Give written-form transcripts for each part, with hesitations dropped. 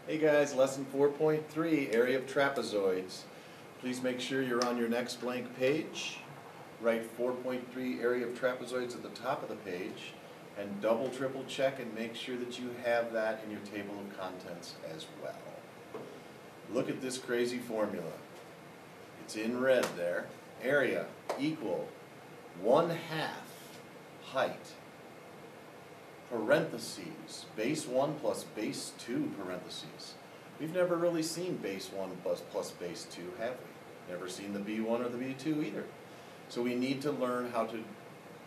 Hey guys, lesson 4.3, area of trapezoids. Please make sure you're on your next blank page. Write 4.3 area of trapezoids at the top of the page and double triple check and make sure that you have that in your table of contents as well. Look at this crazy formula. It's in red there. Area equal 1/2 height parentheses, base 1 plus base 2 parentheses. We've never really seen base 1 plus base 2, have we? Never seen the B1 or the B2 either. So we need to learn how to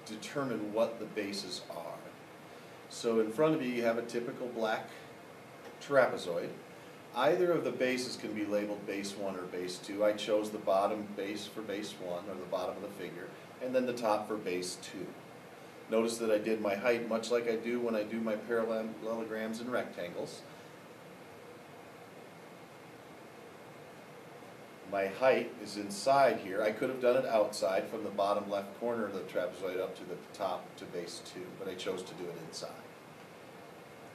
determine what the bases are. So in front of you, you have a typical black trapezoid. Either of the bases can be labeled base 1 or base 2. I chose the bottom base for base 1, or the bottom of the figure, and then the top for base 2. Notice that I did my height much like I do when I do my parallelograms and rectangles. My height is inside here. I could have done it outside from the bottom left corner of the trapezoid up to the top to base 2, but I chose to do it inside.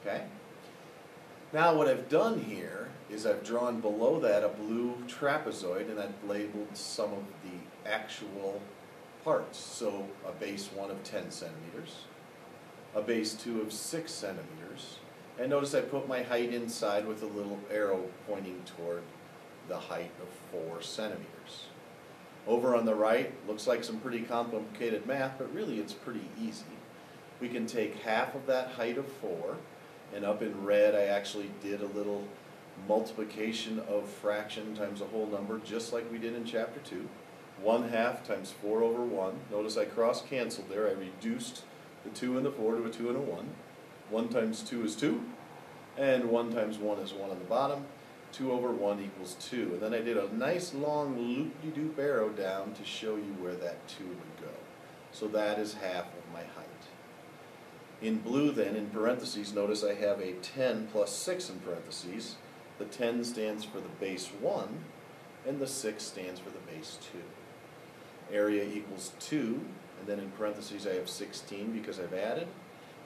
Okay? Now what I've done here is I've drawn below that a blue trapezoid and I've labeled some of the actual parts. So a base 1 of 10 centimeters, a base 2 of 6 centimeters, and notice I put my height inside with a little arrow pointing toward the height of 4 centimeters. Over on the right, looks like some pretty complicated math, but really it's pretty easy. We can take half of that height of 4, and up in red I actually did a little multiplication of fraction times a whole number, just like we did in chapter 2. 1/2 times 4 over 1. Notice I cross-canceled there. I reduced the 2 and the 4 to a 2 and a 1. 1 times 2 is 2, and 1 times 1 is 1 on the bottom. 2 over 1 equals 2. And then I did a nice long loop-de-doop arrow down to show you where that 2 would go. So that is half of my height. In blue then, in parentheses, notice I have a 10 plus 6 in parentheses. The 10 stands for the base 1, and the 6 stands for the base 2. Area equals 2, and then in parentheses I have 16 because I've added,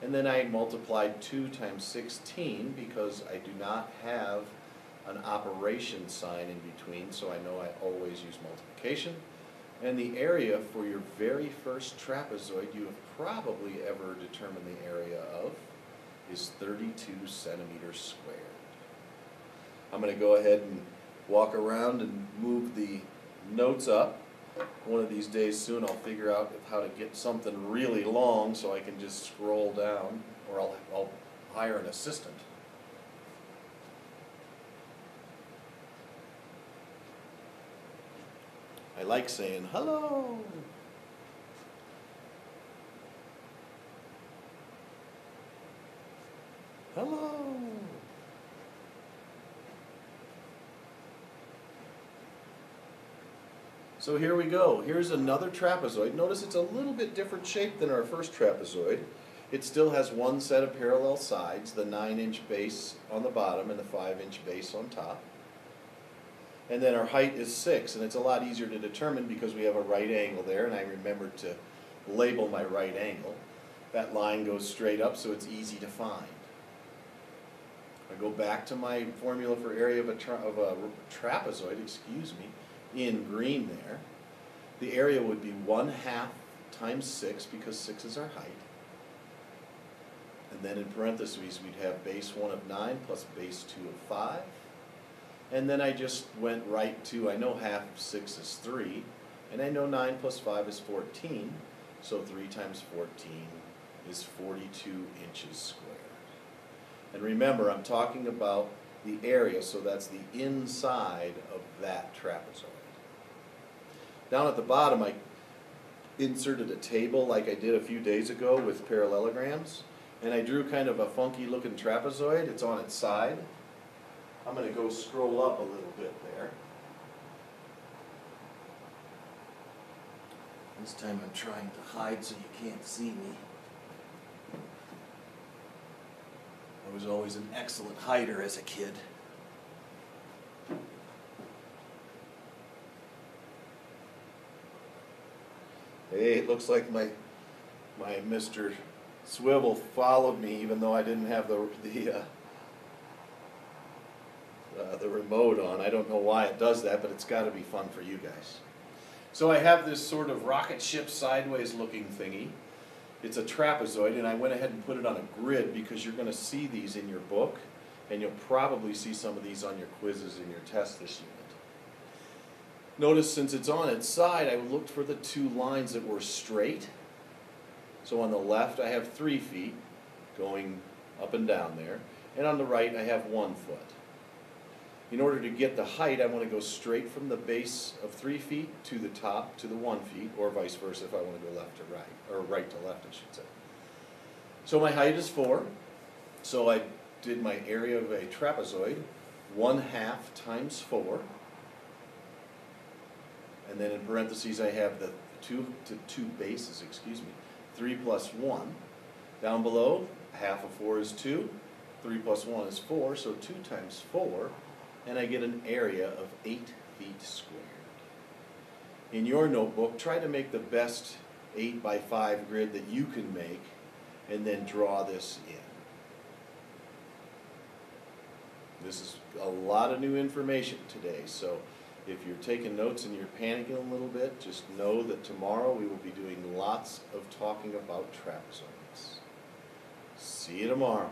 and then I multiplied 2 times 16 because I do not have an operation sign in between, so I know I always use multiplication. And the area for your very first trapezoid you have probably ever determined the area of is 32 centimeters squared. I'm going to go ahead and walk around and move the notes up. One of these days soon I'll figure out how to get something really long so I can just scroll down, or I'll hire an assistant. I like saying hello. Hello. So here we go. Here's another trapezoid. Notice it's a little bit different shape than our first trapezoid. It still has one set of parallel sides, the 9-inch base on the bottom and the 5-inch base on top. And then our height is 6, and it's a lot easier to determine because we have a right angle there, and I remembered to label my right angle. That line goes straight up, so it's easy to find. I go back to my formula for area of a trapezoid, in green there. The area would be 1/2 times 6 because 6 is our height. And then in parentheses we'd have base 1 of 9 plus base 2 of 5. And then I just went right to, I know 1/2 of 6 is 3, and I know 9 plus 5 is 14, so 3 times 14 is 42 inches squared. And remember, I'm talking about the area, so that's the inside of that trapezoid. Down at the bottom, I inserted a table like I did a few days ago with parallelograms, and I drew kind of a funky looking trapezoid. It's on its side. I'm going to go scroll up a little bit there. This time I'm trying to hide so you can't see me. I was always an excellent hider as a kid. Hey, it looks like my Mr. Swivl followed me even though I didn't have the the remote on. I don't know why it does that, but it's got to be fun for you guys. So I have this sort of rocket ship sideways looking thingy. It's a trapezoid, and I went ahead and put it on a grid because you're going to see these in your book, and you'll probably see some of these on your quizzes in your test this unit. Notice since it's on its side, I looked for the two lines that were straight. So on the left I have 3 feet going up and down there, and on the right I have 1 foot. In order to get the height, I want to go straight from the base of 3 feet to the top to the 1 feet, or vice versa if I want to go left to right, or right to left I should say. So my height is 4, so I did my area of a trapezoid, 1/2 times 4, and then in parentheses I have the two bases, 3 plus 1. Down below, half of 4 is 2, 3 plus 1 is 4, so 2 times 4, and I get an area of 8 feet squared. In your notebook, try to make the best 8 by 5 grid that you can make, and then draw this in. This is a lot of new information today, so if you're taking notes and you're panicking a little bit, just know that tomorrow we will be doing lots of talking about trapezoids. See you tomorrow.